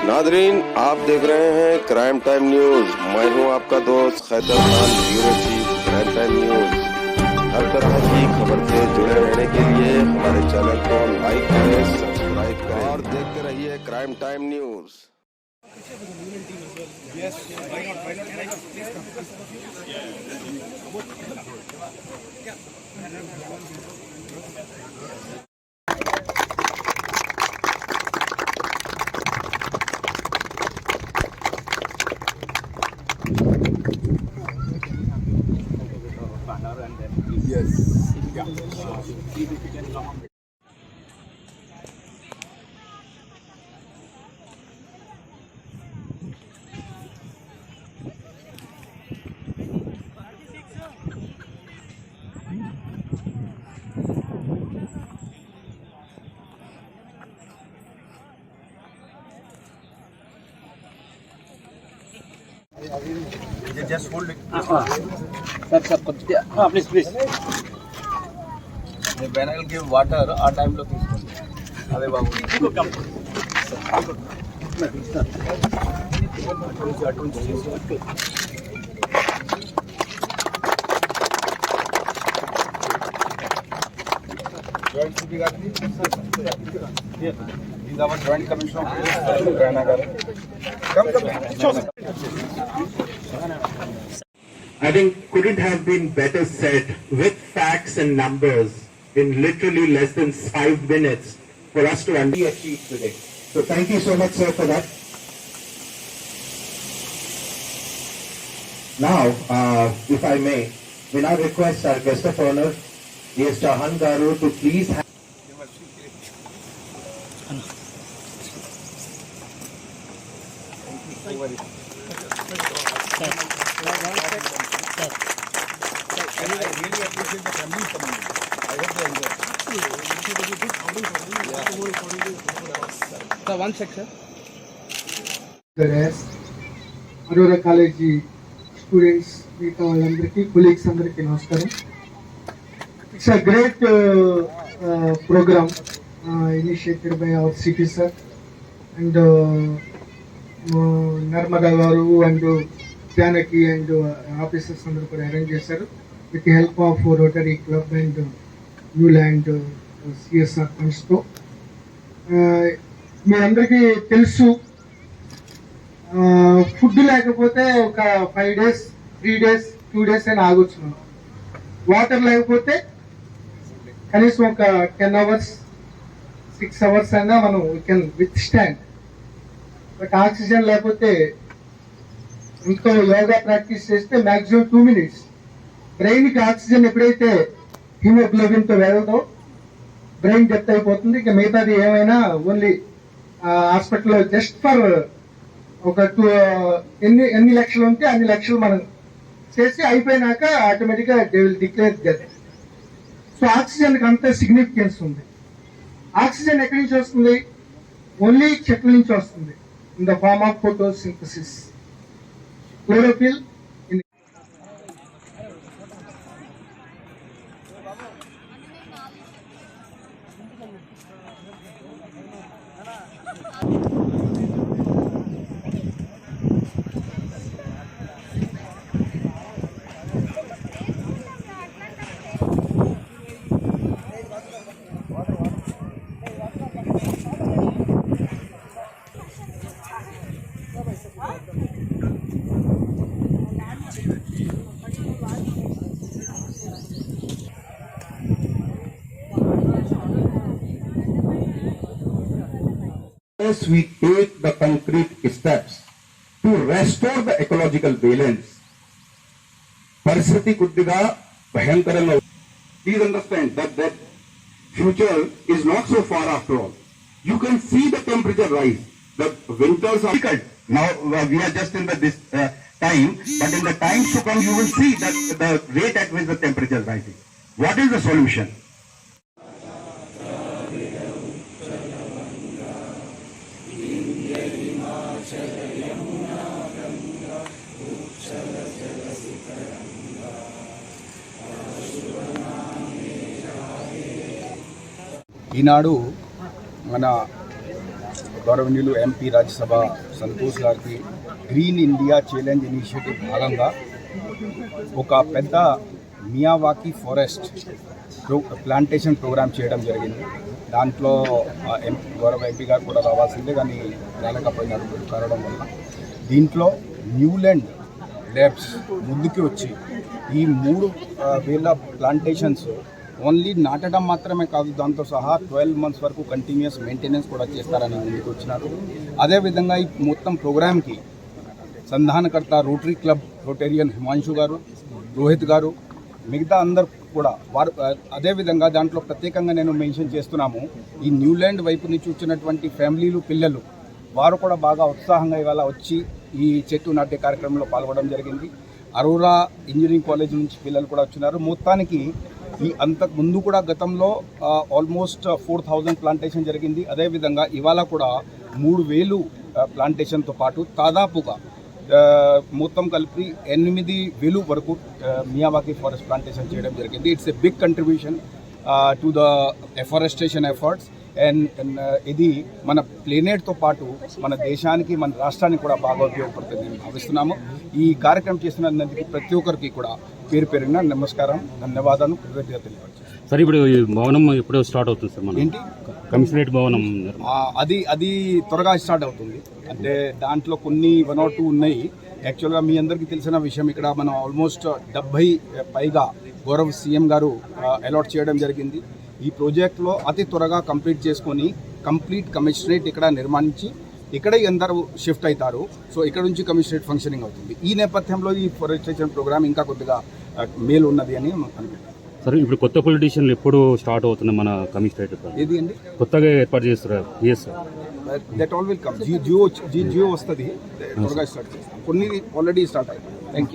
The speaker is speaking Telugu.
नादरीन, आप देख रहे हैं क्राइम टाइम न्यूज। मैं हूं आपका दोस्त Khaitar Khan, bureau chief crime time news. हर तरह की खबर से जुड़े रहने के लिए हमारे चैनल को लाइक करें, सब्सक्राइब करें और देखते रहिए crime time news. Just hold it. Sir, please, please. When I will give water, our time lo తీసుకోండి. అదే బాబు. Joint CP గారిని. These are our joint commissioner of police, Rana garu. Come. I think couldn't have been better said with facts and numbers in literally less than 5 minutes for us to achieve today. So thank you so much, sir, for that. Now, if I may, we now request our guest of honor, Yes Chahan Garu, to please have I really appreciate the family coming. I hope they enjoy. Sir, one sec, sir. The rest, Aurora College students, meet all colleagues, namaskaram. It's a great program initiated by our city sir and Narmada Garu and Janaki and officers arrange చేశారు with the help of Rotary Club and New Land CSR funds తో. మీ అందరికీ తెలుసు, ఫుడ్ లేకపోతే ఒక 5 days 3 days 2 days అని ఆగొచ్చు. మనం వాటర్ లేకపోతే కనీసం ఒక 10 hours 6 hours అయినా మనం we can with stand. But oxygen లేకపోతే ఇంకో యోగా ప్రాక్టీస్ చేస్తే మ్యాక్సిమం 2 minutes. బ్రెయిన్కి ఆక్సిజన్ ఎప్పుడైతే హీమోగ్లోబిన్తో వెళ్ళదో బ్రెయిన్ డెత్ అయిపోతుంది. ఇక మిగతాది ఏమైనా ఓన్లీ హాస్పిటల్లో జస్ట్ ఫర్ ఒక ఎన్ని లక్షలు ఉంటే అన్ని లక్షలు మనం చేసి అయిపోయినాక ఆటోమేటిక్గా they will declare death. So ఆక్సిజన్కి అంత సిగ్నిఫికెన్స్ ఉంది. ఆక్సిజన్ ఎక్కడి నుంచి వస్తుంది? ఓన్లీ చెట్ల నుంచి వస్తుంది, in the form of photosynthesis. Chlorophyll we take the concrete steps to restore the ecological balance. Paristhiti kuddiga bhayankaramga. Please understand that future is not so far after all. You can see the temperature rise. The winters are difficult. Now we are just in this time, but in the times to come you will see that the rate at which the temperature is rising. What is the solution? ఈనాడు మన గౌరవనీయులు ఎంపీ రాజ్యసభ సంతోష్ గారికి గ్రీన్ ఇండియా ఛాలెంజ్ ఇనిషియేటివ్ భాగంగా ఒక పెద్ద మియావాకీ ఫారెస్ట్ ప్లాంటేషన్ ప్రోగ్రామ్ చేయడం జరిగింది. దాంట్లో గౌరవ ఎంపీ గారు కూడా రావాల్సిందే, కానీ రాలేకపోయినారు కారణం వల్ల. దీంట్లో న్యూలాండ్ ల్యాబ్స్ ముందుకు వచ్చి ఈ 3,000 ప్లాంటేషన్స్ ఓన్లీ నాటడం మాత్రమే కాదు, దాంతో సహా 12 months వరకు కంటిన్యూస్ మెయింటెనెన్స్ కూడా చేస్తారని ముందుకు వచ్చినారు. అదేవిధంగా ఈ మొత్తం ప్రోగ్రామ్కి సంధానకర్త రోటరీ క్లబ్ రోటేరియన్ హిమాంశు గారు, రోహిత్ గారు, మిగతా అందరు కూడా వారు. అదేవిధంగా దాంట్లో ప్రత్యేకంగా నేను మెన్షన్ చేస్తున్నాము, ఈ న్యూలాండ్ వైపు నుంచి వచ్చినటువంటి ఫ్యామిలీలు, పిల్లలు వారు కూడా బాగా ఉత్సాహంగా ఇవాళ వచ్చి ఈ చెట్టు నాటే కార్యక్రమంలో పాల్గొనడం జరిగింది. అరోరా ఇంజనీరింగ్ కాలేజ్ నుంచి పిల్లలు కూడా వచ్చినారు. మొత్తానికి ఈ అంతకు ముందు కూడా గతంలో ఆల్మోస్ట్ 4,000 ప్లాంటేషన్ జరిగింది. అదేవిధంగా ఇవాళ కూడా 3,000 ప్లాంటేషన్తో పాటు దాదాపుగా మొత్తం కలిపి 8,000 వరకు మియావాకీ ఫారెస్ట్ ప్లాంటేషన్ చేయడం జరిగింది. It's a big contribution to the afforestation efforts. And ఇది మన ప్లేనెట్తో పాటు మన దేశానికి, మన రాష్ట్రానికి కూడా బాగా ఉపయోగపడుతుందని భావిస్తున్నాము. ఈ కార్యక్రమం చేస్తున్నందుకు ప్రతి ఒక్కరికి కూడా పేరు పేరున నమస్కారం, ధన్యవాదాలు, కృతజ్ఞతలు తెలియపరచారు. సార్, ఇప్పుడు ఈ భవనం ఎప్పుడో స్టార్ట్ అవుతుంది సార్? మన ఏంటి కమిషనరేట్ భవనం అది త్వరగా స్టార్ట్ అవుతుంది. అంటే దాంట్లో కొన్ని 1 or 2 ఉన్నాయి. యాక్చువల్గా మీ అందరికీ తెలిసిన విషయం, ఇక్కడ మనం ఆల్మోస్ట్ 70 పైగా గౌరవ సీఎం గారు అలాట్ చేయడం జరిగింది. ఈ ప్రాజెక్ట్లో అతి త్వరగా కంప్లీట్ చేసుకొని కంప్లీట్ కమిషనరేట్ ఇక్కడ నిర్మాణించి ఇక్కడే అందరూ షిఫ్ట్ అవుతారు. సో ఇక్కడ నుంచి కమిషనరేట్ ఫంక్షనింగ్ అవుతుంది. ఈ నేపథ్యంలో ఈ ఫారెస్టేషన్ ప్రోగ్రామ్ ఇంకా కొద్దిగా మేలు ఉన్నది అని అనుకుంటున్నాను. సార్, ఇప్పుడు కొత్త పొలిటీషియన్లు ఎప్పుడు స్టార్ట్ అవుతుంది మన కమిషనరేట్? ఏది అండి కొత్తగా ఏర్పాటు చేస్తారు? Yes sir, that all will come. Jio వస్తుంది, త్వరగా స్టార్ట్ చేస్తాం. కొన్ని ఆల్రెడీ స్టార్ట్ అయ్యాయి. Thank you.